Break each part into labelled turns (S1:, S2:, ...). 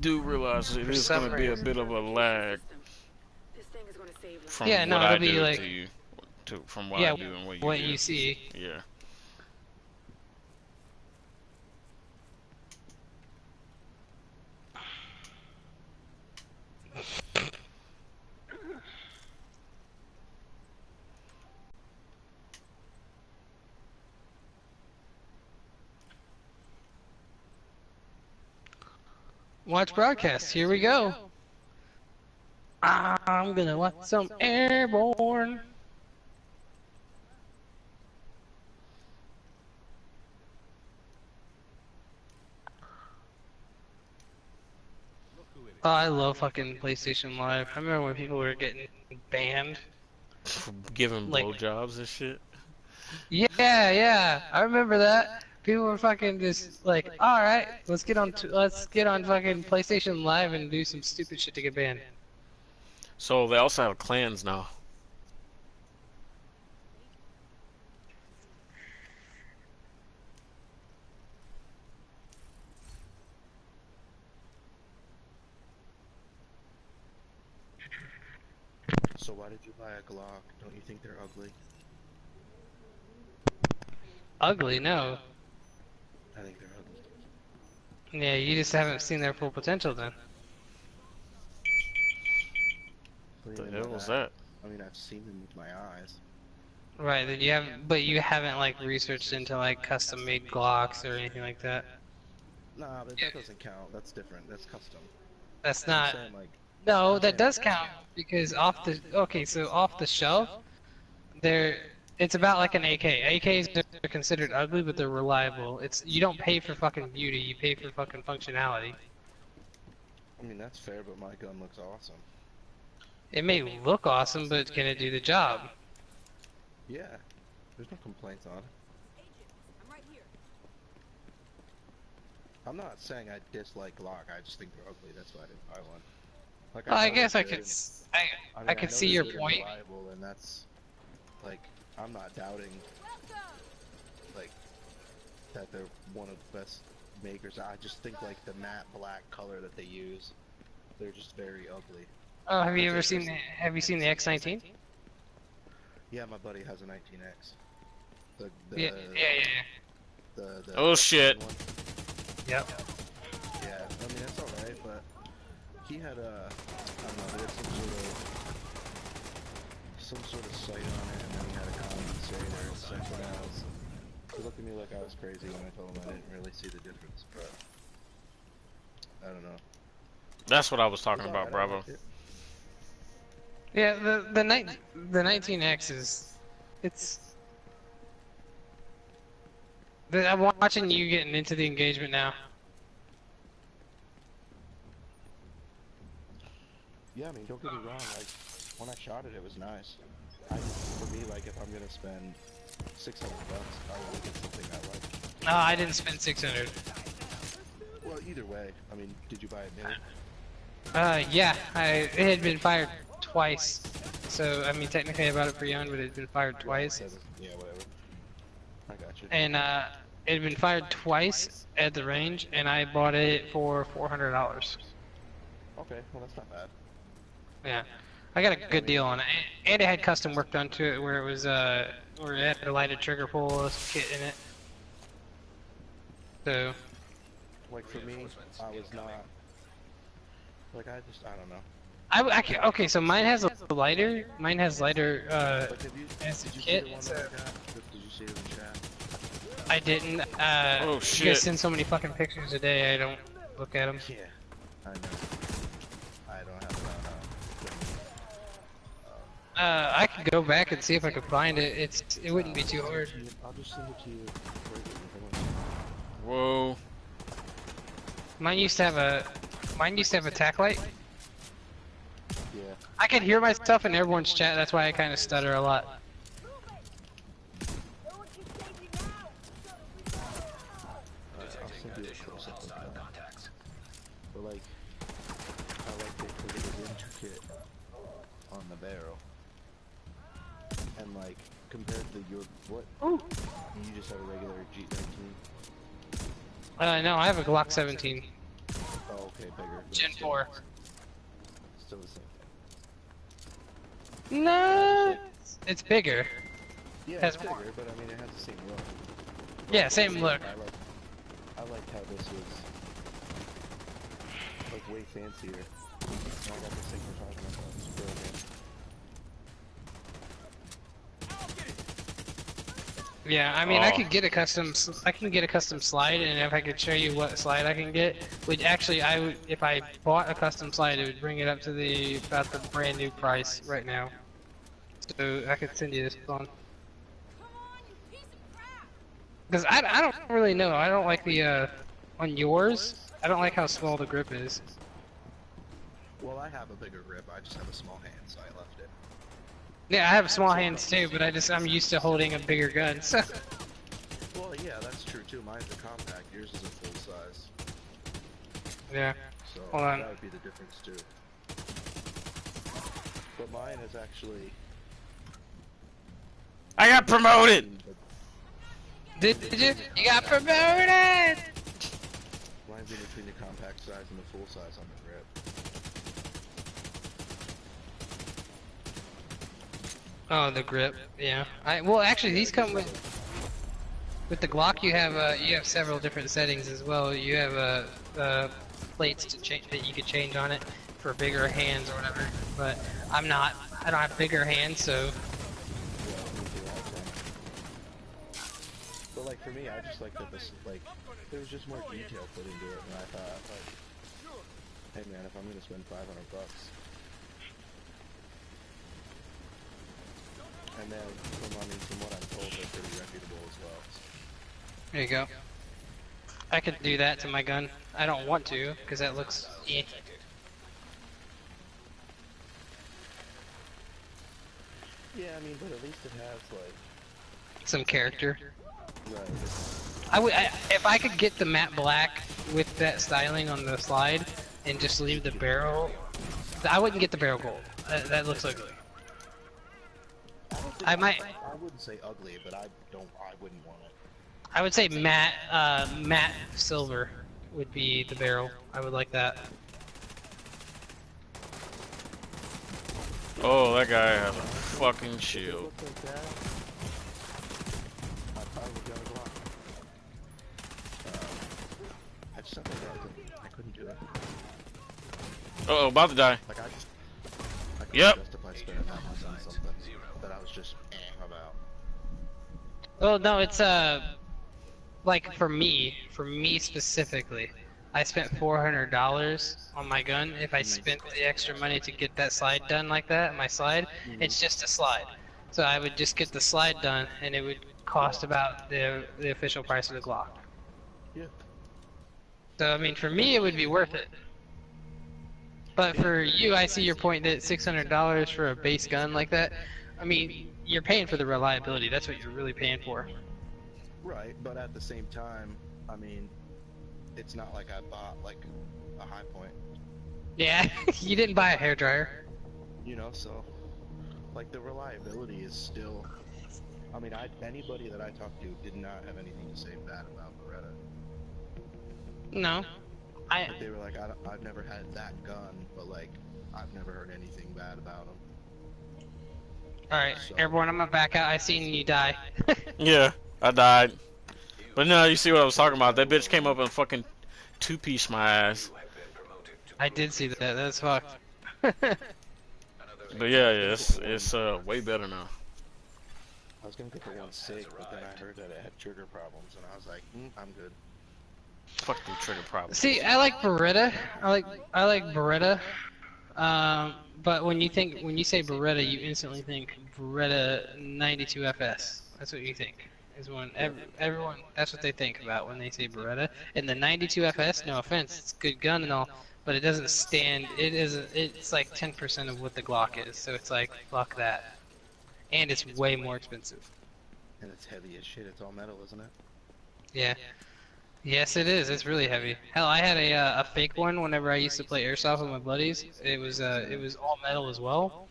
S1: do realize it
S2: for
S1: is
S2: some
S1: going to be a
S2: reason.
S1: bit of a lag
S2: Yeah,
S1: from
S2: no,
S1: what
S2: it'll
S1: I
S2: be
S1: do
S2: like,
S1: to you, from what I
S2: yeah,
S1: do and what you
S2: what
S1: do.
S2: you see.
S1: Yeah.
S2: Watch broadcast. Here we go. I'm gonna watch some Airborne. Oh, I love fucking PlayStation Live. I remember when people were getting banned.
S1: Giving
S2: Like,
S1: blowjobs and shit.
S2: yeah, yeah, I remember that. People were fucking just like, all right, let's get on fucking PlayStation Live and do some stupid shit to get banned.
S1: So they also have clans now.
S3: So why did you buy a Glock? Don't you think they're ugly?
S2: Ugly, no.
S3: I think they're ugly.
S2: Yeah, you just haven't seen their full potential then.
S3: What
S1: The
S3: do you mean
S1: hell
S3: by
S1: was
S3: that?
S1: that?
S3: I mean, I've seen them with my eyes.
S2: Right, that you haven't, but you haven't like researched into like custom made Glocks or anything like that.
S3: Nah, but that doesn't count. That's different. That's custom.
S2: That's
S3: I'm
S2: not.
S3: saying like,
S2: No,
S3: I'm
S2: that
S3: saying
S2: does
S3: like,
S2: count because off the shelf, they're it's about like an AK. AKs are considered ugly, but they're reliable. It's you don't pay for fucking beauty, you pay for fucking functionality.
S3: I mean that's fair, but my gun looks awesome.
S2: It may look awesome, but can it do the job?
S3: Yeah, there's no complaints on it. I'm not saying I dislike Glock. I just think they're ugly. That's why I didn't buy one. Like
S2: Well, I
S3: know they're
S2: guess I
S3: good
S2: could,
S3: and- I mean,
S2: I
S3: I
S2: could
S3: know
S2: see
S3: they're
S2: your
S3: good and
S2: point.
S3: reliable, and that's like I'm not doubting like that they're one of the best makers. I just think like the matte black color that they use, they're just very ugly.
S2: Oh, have you ever
S3: That's it.
S2: seen have you seen the X19?
S3: Yeah, my buddy has a 19X.
S2: Yeah, yeah.
S3: The
S1: Oh,
S3: X
S1: shit.
S3: one.
S2: Yep.
S3: Yeah, I mean that's alright, but he had a I don't know, there was some sort of sight on it, and then he had a compensator and something else. He looked at me like I was crazy when I told him I didn't really see the difference, but I don't know.
S1: That's what I was talking
S3: It's
S1: about,
S3: alright, I
S1: Bravo.
S3: liked it.
S2: Yeah, the 19X is it's I'm watching you getting into the engagement now.
S3: Yeah, I mean, don't get me wrong, like, when I shot it, it was nice. For me, like, if I'm gonna spend 600 bucks, I want to get something I like.
S2: No, I didn't spend 600.
S3: Well, either way, I mean, did you buy it new?
S2: Yeah, it had been fired twice. So, I mean, technically I bought it pre-owned, but it had been fired twice.
S3: Yeah, whatever. I got you.
S2: And, it had been fired twice at the range, and I bought it for $400.
S3: Okay, well, that's not bad.
S2: Yeah. I got a good deal on it. And it had custom work done to it where it was, where it had a lighted trigger pull kit in it. So,
S3: Like, for me, I was not... Like, I don't know.
S2: okay, so mine has a lighter. Mine has lighter,
S3: Like,
S2: as a
S3: did you see
S2: kit.
S3: the one
S2: So
S3: that I got? Did you see it in the chat?
S2: I didn't.
S1: Oh,
S2: You
S1: shit.
S2: guys send so many fucking pictures a day. I don't look at them.
S3: Yeah, I know. I don't have it on,
S2: I could go back and see if I could find it. It wouldn't be too hard.
S3: I'll just send it to you.
S1: Whoa.
S2: Mine used to have a tack light.
S3: Yeah.
S2: I could hear myself in everyone's chat. That's why I kind of stutter a lot.
S3: I'll send you a close-up of that. But like, I liked it because it was intricate on the barrel. And like, compared to your, what?
S2: Ooh.
S3: You just have a regular G19?
S2: No, I have a Glock 17.
S3: Oh, Okay, bigger. but
S2: Gen
S3: still-
S2: 4.
S3: Still the same thing.
S2: No, it's bigger.
S3: Yeah,
S2: Has
S3: it's
S2: more.
S3: bigger, but I mean, it has the same look.
S2: Yeah, same look.
S3: I liked how this was like way fancier. And I got the Sigma 5 and I thought it was brilliant.
S2: Yeah, I mean, I
S1: Oh.
S2: could get a custom. I can get a custom slide, and if I could show you what slide I can get, which actually I would, if I bought a custom slide, it would bring it up to about the brand new price right now. So I could send you this one. Because I don't really know. I don't like the on yours. I don't like how small the grip is.
S3: Well, I have a bigger grip. I just have a small hand, so I left it.
S2: Yeah, I have small hands too, but I'm used to holding a bigger gun. So
S3: Well, yeah, that's true too. Mine's a compact. Yours is a full size.
S2: yeah.
S3: So
S2: Hold on.
S3: that would be the difference too. But mine is actually.
S1: I got promoted.
S2: Did you? You got promoted!
S3: Mine's in between the compact size and the full size on the grip.
S2: Oh, the grip. Yeah. Well, actually, these come with the Glock. You have several different settings as well. You have plates to change that you could change on it for bigger hands or whatever. But I don't have bigger hands, so.
S3: Yeah, me too, actually. But like for me, I just like that this there was just more detail put into it, and I thought like, hey man, if I'm gonna spend $500. And then, from what I'm told, they're pretty reputable as well.
S2: There you go. I could do that to my gun. I don't want to, because that looks eh.
S3: Yeah, I mean, but at least it has like,
S2: Some character.
S3: right.
S2: If I could get the matte black with that styling on the slide and just leave the barrel, I wouldn't get the barrel gold. That looks ugly. I might.
S3: I wouldn't say ugly, but I wouldn't want it.
S2: I would say matte silver would be the barrel. I would like that.
S1: Oh, that guy has a fucking
S3: If it
S1: shield.
S3: looked like that, I probably would go to Glock. I just don't think I couldn't do it.
S1: Uh-oh, about to die.
S3: Like I couldn't
S1: Yep.
S3: justify spending that much on something that I was just about.
S2: Well, no, it's like for me specifically, I spent $400 on my gun. If I spent the extra money to get that slide done like that, my slide, it's just a slide. So I would just get the slide done, and it would cost about the official price of the Glock.
S3: Yeah.
S2: So I mean, for me, it would be worth it. But for you, I see your point that $600 for a base gun like that. I mean, you're paying for the reliability. That's what you're really paying for.
S3: Right, but at the same time, I mean, it's not like I bought like a high point,
S2: Yeah, you didn't buy a hairdryer.
S3: you know, so like the reliability is still. I mean, anybody that I talked to did not have anything to say bad about Beretta.
S2: No,
S3: Like, they were like, I've never had that gun, but like, I've never heard anything bad about them.
S2: All right, everyone, I'm gonna back out. I seen you die.
S1: Yeah, I died. But no, you see what I was talking about. That bitch came up and fucking two-piece my ass.
S2: I did see that. That's fucked.
S1: But yeah, it's way better now.
S3: I was gonna get the 1.6, but then I heard that it had trigger problems, and I was like, I'm good.
S1: Fuck them trigger problems.
S2: See, I like Beretta. I like Beretta. But when you say Beretta, you instantly think Beretta 92 FS. That's what you think. Is when everyone, that's what they think about when they say Beretta. And the 92 FS, no offense, it's a good gun and all, but it doesn't stand. It's like 10% of what the Glock is. So it's like fuck that. And it's way more expensive.
S3: And it's heavy as shit. It's all metal, isn't it?
S2: Yeah. Yes, it is. It's really heavy. Hell, I had a fake one whenever I used to play airsoft with my buddies. It was all metal as well,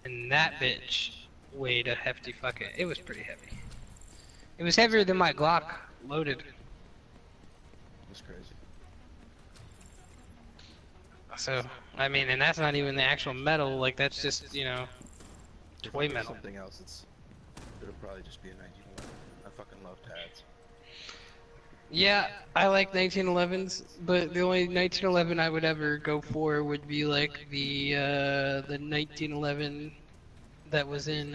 S2: and that bitch weighed a hefty fucking. It was pretty heavy. It was heavier than my Glock loaded.
S3: It's crazy.
S2: So, I mean, and that's not even the actual metal, like that's just, you know,
S3: If
S2: toy
S3: I pick
S2: metal.
S3: something else, it'll probably just be a 1911. I fucking love Tads.
S2: Yeah, I like 1911s, but the only 1911 I would ever go for would be like the 1911 that was in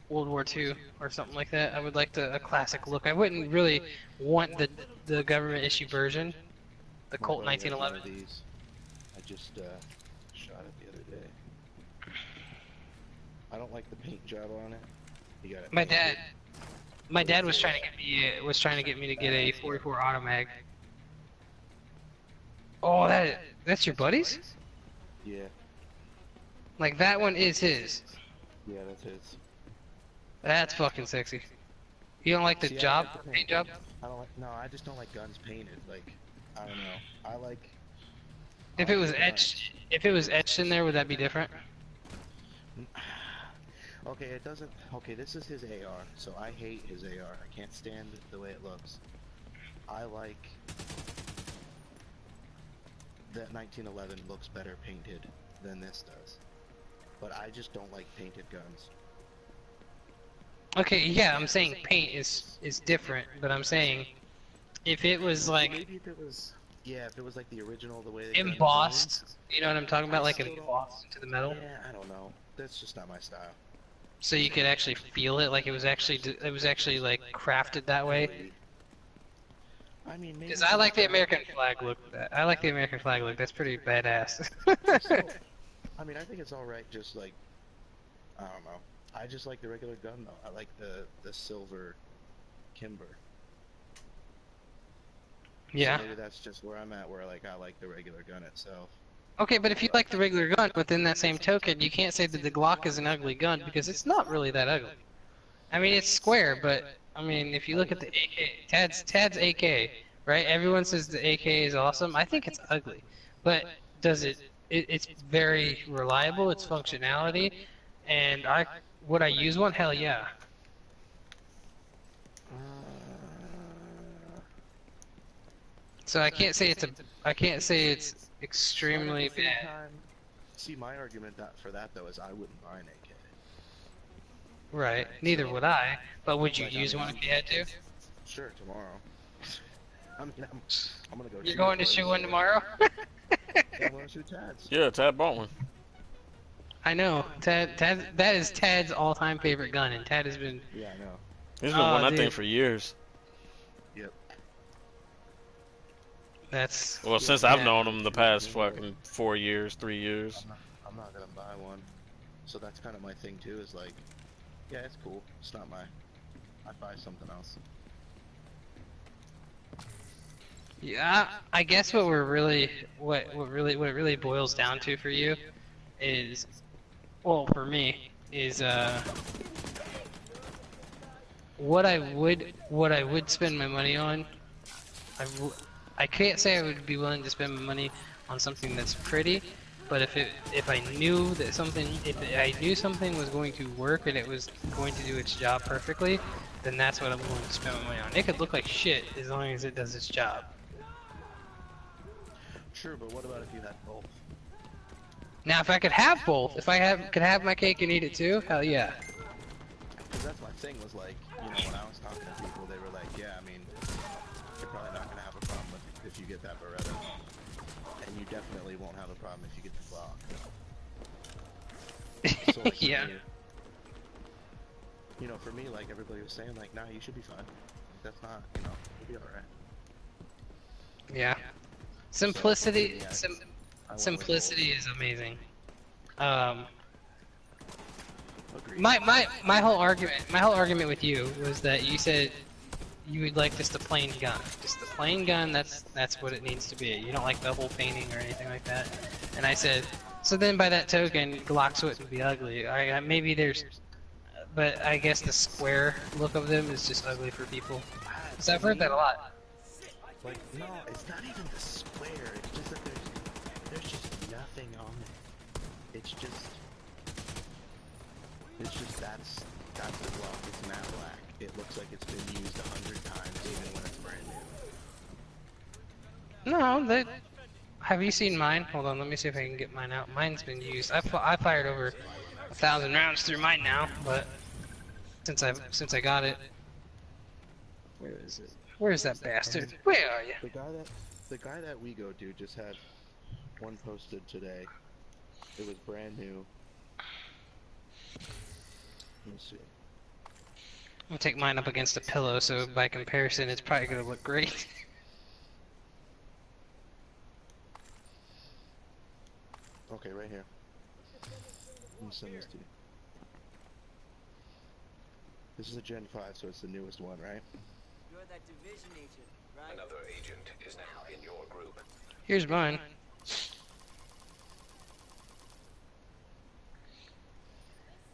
S2: World War II or something like that. I would like a classic look. I wouldn't really want the government issue version, the
S3: My
S2: Colt
S3: buddy has one
S2: 1911.
S3: of these. I just shot it the other day. I don't like the paint job on it. You got it.
S2: My dad was trying to get me to get a 44 Automag. Oh, that's your buddy's?
S3: Yeah,
S2: Like that one is his.
S3: yeah, that's his.
S2: That's fucking sexy. You don't like the
S3: See, I
S2: job,
S3: like the
S2: paint job?
S3: I don't like. No, I just don't like guns painted. Like, I don't know. I like.
S2: If it was etched in there, would that be different?
S3: Okay, it doesn't. Okay, this is his AR, so I hate his AR. I can't stand the way it looks. I like that 1911 looks better painted than this does, but I just don't like painted guns.
S2: Okay, yeah, I'm saying paint is different, but I'm saying if it was like
S3: Maybe if it was, yeah, if it was like the original, the way they came
S2: embossed, you know what I'm talking about,
S3: I
S2: like
S3: still don't-
S2: embossed into the metal,
S3: Yeah, I don't know. That's just not my style.
S2: so you could actually feel it, like it was actually like crafted that way.
S3: Maybe. I mean, maybe.
S2: Because I like the American flag look. I like the American flag look. That's pretty badass.
S3: I mean, I think it's all right. Just like, I don't know. I just like the regular gun though. I like the silver Kimber.
S2: Yeah.
S3: So maybe that's just where I'm at. Where like I like the regular gun itself.
S2: Okay, but if you like the regular gun, within that same token, you can't say that the Glock is an ugly gun because it's not really that ugly. I mean, it's square, but I mean, if you look at the AK, Tad's AK, right? Everyone says the AK is awesome. I think it's ugly, but does it's very reliable. It's functionality, and would I use one? Hell yeah. So I can't say it's extremely
S3: But at the same
S2: bad.
S3: time, see, my argument for that though is I wouldn't buy an AK.
S2: Right. Neither would I. But would you use one if you had to?
S3: Sure, tomorrow. I mean, I'm gonna go.
S2: You're going to shoot one tomorrow?
S3: Yeah, I'm gonna shoot Tads.
S1: Yeah, Tad bought one.
S2: I know. Tad, that is Tad's all-time favorite gun, and Tad has been.
S3: Yeah, I know.
S1: He's been
S2: Oh,
S1: wanting that thing
S2: dude.
S1: for years.
S3: Yep.
S2: That's.
S1: Well, since I've
S2: Yeah.
S1: known him the past fucking 4 years, 3 years.
S3: I'm not gonna buy one. So that's kind of my thing too. Is like, yeah, it's cool. It's not my. I'd buy something else.
S2: Yeah, I guess what we're really, what it really boils down to for you, is, well, for me, is what I would spend my money on. I can't say I would be willing to spend my money on something that's pretty, but if I knew that something was going to work and it was going to do its job perfectly, then that's what I'm willing to spend my money on. It could look like shit as long as it does its job.
S3: Sure, but what about if you had both?
S2: Now, if I could have both, if I could have my cake and eat it too, hell yeah.
S3: Because that's my thing. Was like, you know, when I was talking to people, they were like, yeah, I mean, you're probably not gonna have a problem if you get that Beretta, and you definitely won't have a problem if you get the Glock. So, like,
S2: Yeah.
S3: You know, for me, like everybody was saying, like, nah, you should be fine. Like, that's not, you know, you'll be alright.
S2: Yeah. Simplicity,
S3: I went with
S2: simplicity is amazing.
S3: Agreed.
S2: My whole argument with you was that you said you would like just a plain gun. Just a plain gun, that's what it needs to be. You don't like double painting or anything like that. And I said, so then by that token, Glocks wouldn't be ugly. Maybe there's, but I guess the square look of them is just ugly for people. Cause I've heard that a lot.
S3: Like, no, it's not even the square. It's just that there's just nothing on it. It's just that's the Glock. It's matte black. It looks like it's been used 100 times, even when it's brand new.
S2: No, have you seen mine? Hold on, let me see if I can get mine out. Mine's been used. I fired over 1,000 rounds through mine now, but since I got it. Where is it? Where is that bastard? Where are you?
S3: The guy that we go to just had one posted today. It was brand new. Let me see.
S2: I'm gonna take mine up against a pillow, so by comparison, it's probably gonna look great.
S3: Okay, right here. Let me send this to you. This is a Gen 5, so it's the newest one, right?
S4: You're that division agent, right?
S5: Another agent is now in your group.
S2: Here's mine.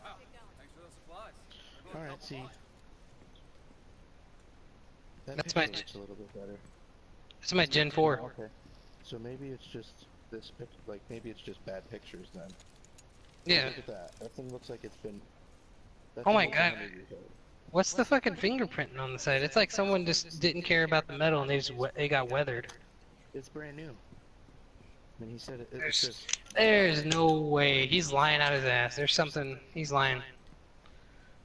S4: Wow, thanks for those supplies.
S3: Alright, see. That
S2: That's
S3: picture
S2: my-
S3: looks a little bit better.
S2: It's my Gen 4.
S3: Okay. So maybe it's just this pic, like maybe it's just bad pictures then.
S2: Yeah.
S3: Look at that. That thing looks like it's been. that
S2: Oh
S3: thing
S2: my
S3: looks
S2: God.
S3: 100 years old.
S2: What's the fucking fingerprinting on the side? It's like someone just didn't care about the metal and they got weathered.
S3: It's brand new. I mean, he said it's
S2: There's-
S3: just.
S2: There's no way. He's lying out his ass. There's something. He's lying.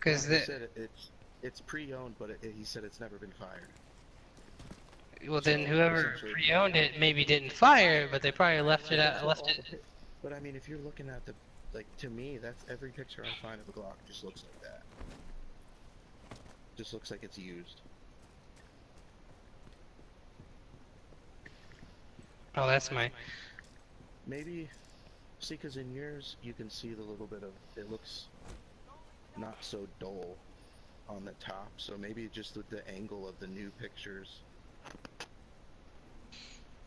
S2: Cause
S3: He
S2: the,
S3: said it's pre-owned, but he said it's never been fired.
S2: well then
S3: so
S2: whoever
S3: essentially-
S2: pre-owned it maybe didn't fire it, but they probably left it out. Left it.
S3: But I mean, if you're looking at the, like, to me, that's every picture I find of a Glock just looks like that. Just looks like it's used.
S2: Oh, that's my.
S3: Maybe, see, because in yours you can see the little bit of, it looks not so dull on the top, so maybe just with the angle of the new pictures,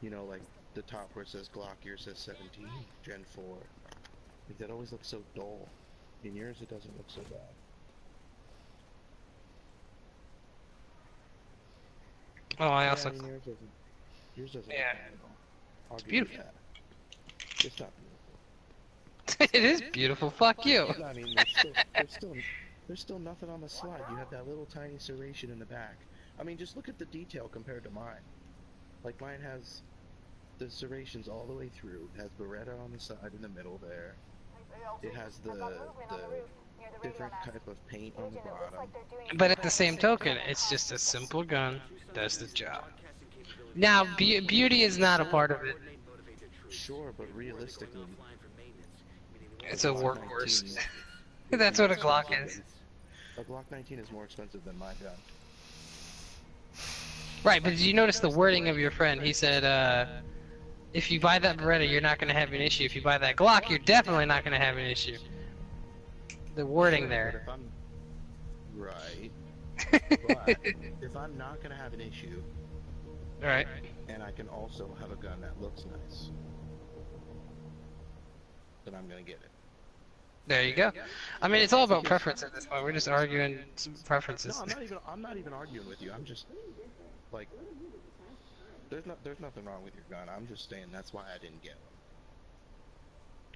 S3: you know, like the top where it says Glock, yours says 17, Gen 4, like that always looks so dull. In yours it doesn't look so bad.
S2: Oh, I
S3: Yeah,
S2: also.
S3: I mean, yours doesn't
S2: Yeah.
S3: look bad at all. I'll give
S2: beautiful.
S3: you that. It's not beautiful.
S2: It is beautiful. Fuck you.
S3: I mean, there's still nothing on the slide. You have that little tiny serration in the back. I mean, just look at the detail compared to mine. Like, mine has the serrations all the way through. It has Beretta on the side in the middle there. It has the different type of paint on the bottom.
S2: But at the same token, it's just a simple gun. Does the job. Now, beauty is not a part of it.
S3: Sure, but realistically,
S2: It's a
S3: Glock
S2: workhorse.
S3: 19
S2: That's what a Glock is.
S3: A Glock 19 is more expensive than my gun.
S2: Right, but did you notice the wording of your friend? He said, if you buy that Beretta, you're not going to have an issue. If you buy that Glock, you're definitely not going to have an issue. The wording
S3: But
S2: there.
S3: if I'm right, but if I'm not gonna have an issue,
S2: Right.
S3: and I can also have a gun that looks nice, then I'm gonna get it.
S2: There you go. I mean, it's all about preference at this point. We're just arguing some preferences.
S3: No, I'm not even arguing with you. I'm just like, there's nothing wrong with your gun. I'm just saying that's why I didn't get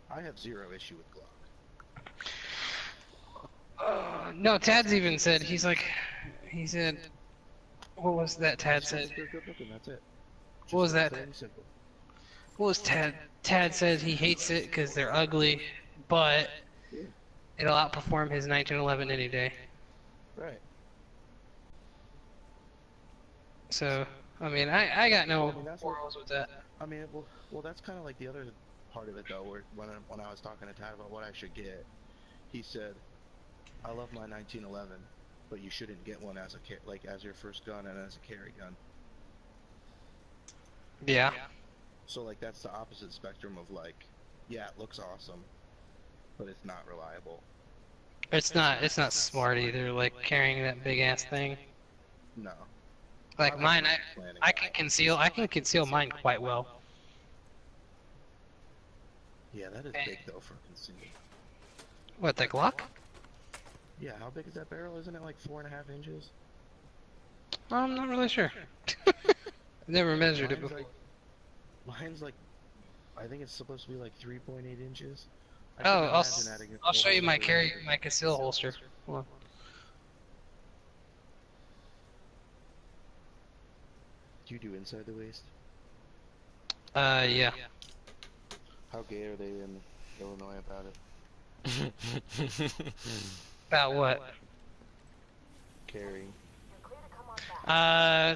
S3: one. I have zero issue with Glock.
S2: No, Tad's even said, he said, what was that Tad said?
S3: They're good looking. That's it.
S2: What was that?
S3: Plain and simple.
S2: What was Tad? Tad says he hates it because they're ugly, but it'll outperform his 1911 any day.
S3: Right.
S2: So, I mean, I got no
S3: I mean, that's what-
S2: quarrels with that.
S3: I mean, well, that's kind of like the other part of it, though. Where when I was talking to Tad about what I should get, he said, "I love my 1911, but you shouldn't get one as as your first gun and as a carry gun."
S2: Yeah.
S3: So like that's the opposite spectrum of like, yeah, it looks awesome, but it's not reliable.
S2: It's not smart either, like carrying that big ass thing.
S3: No.
S2: Like mine,
S3: Planning.
S2: I can conceal mine quite well.
S3: Yeah, that is big though for concealment.
S2: What, the Glock?
S3: Yeah, how big is that barrel? Isn't it like 4.5 inches?
S2: I'm not really sure. I've never measured it
S3: Mine's
S2: before.
S3: mine's like, I think it's supposed to be like 3.8 inches. I
S2: Oh,
S3: couldn't imagine adding a
S2: I'll show you my
S3: 400
S2: my conceal holster. Hold on.
S3: Do you do inside the waist?
S2: Yeah.
S3: How gay are they in Illinois about it?
S2: About what?
S3: Carrying.
S2: Uh,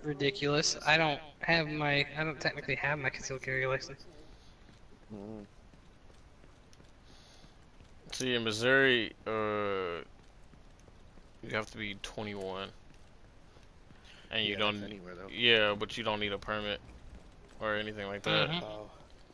S2: ridiculous. I don't technically have my concealed carry license.
S3: Mm.
S1: See, in Missouri, you have to be 21. And you
S3: Yeah, that's
S1: don't,
S3: anywhere though.
S1: yeah, but you don't need a permit or anything like that.
S2: Mhm.
S3: Oh,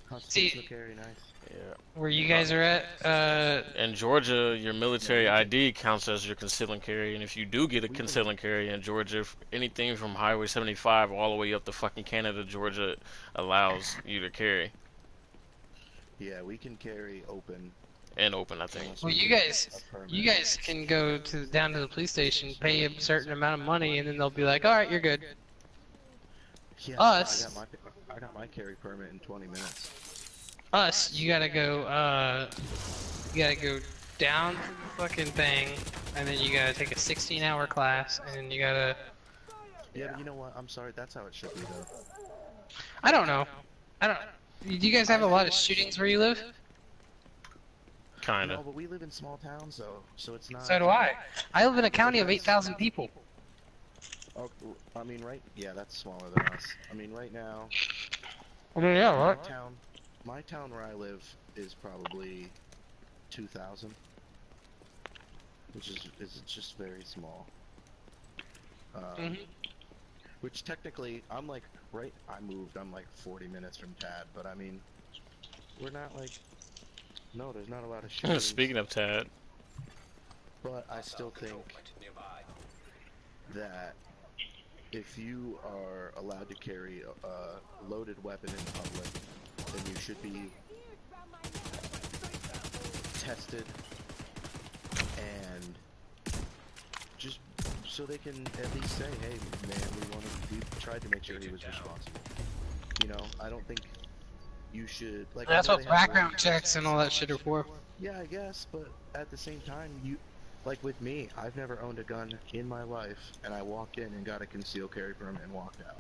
S3: constitutional carry, nice.
S1: Yeah.
S2: Where you guys are at,
S1: In Georgia, your military ID counts as your concealing carry, and if you do get a concealing carry in Georgia, anything from Highway 75 all the way up to fucking Canada, Georgia allows you to carry.
S3: Yeah, we can carry open.
S1: And open, I think.
S3: unless
S2: well,
S3: we
S2: you
S3: get
S2: guys,
S3: a permit.
S2: you guys can go down to the police station, pay a certain amount of money, and then they'll be like, all right, you're good.
S3: Yeah,
S2: Us.
S3: I got my carry permit in 20 minutes.
S2: Us, you gotta go down to the fucking thing, and then you gotta take a 16-hour class, and then you gotta.
S3: Yeah, but you know what? I'm sorry. That's how it should be though.
S2: I don't know. Do you guys have a lot of shootings where you live?
S1: Kinda.
S3: No, but we live in small towns though, so it's not.
S2: So do I. I live in a county of 8,000 people.
S3: Oh, I mean, right? Yeah, that's smaller than us. I mean, right now,
S2: I mean, yeah,
S3: my
S2: right?
S3: town where I live is probably 2,000, which is just very small.
S2: Mhm.
S3: Which technically, I'm like, I moved, I'm like 40 minutes from Tad, but I mean, we're not like, no, there's not a lot of shootings.
S1: Speaking of Tad,
S3: But I still think
S5: Nearby.
S3: that if you are allowed to carry a loaded weapon in public, then you should be tested and just so they can at least say, hey man, we tried to make sure he was responsible. You know, I don't think you should like. I
S2: That's
S3: know
S2: what
S3: they have
S2: background
S3: warrants.
S2: checks and all that shit are for.
S3: Yeah, I guess, but at the same time, like with me, I've never owned a gun in my life, and I walked in and got a concealed carry permit and walked out.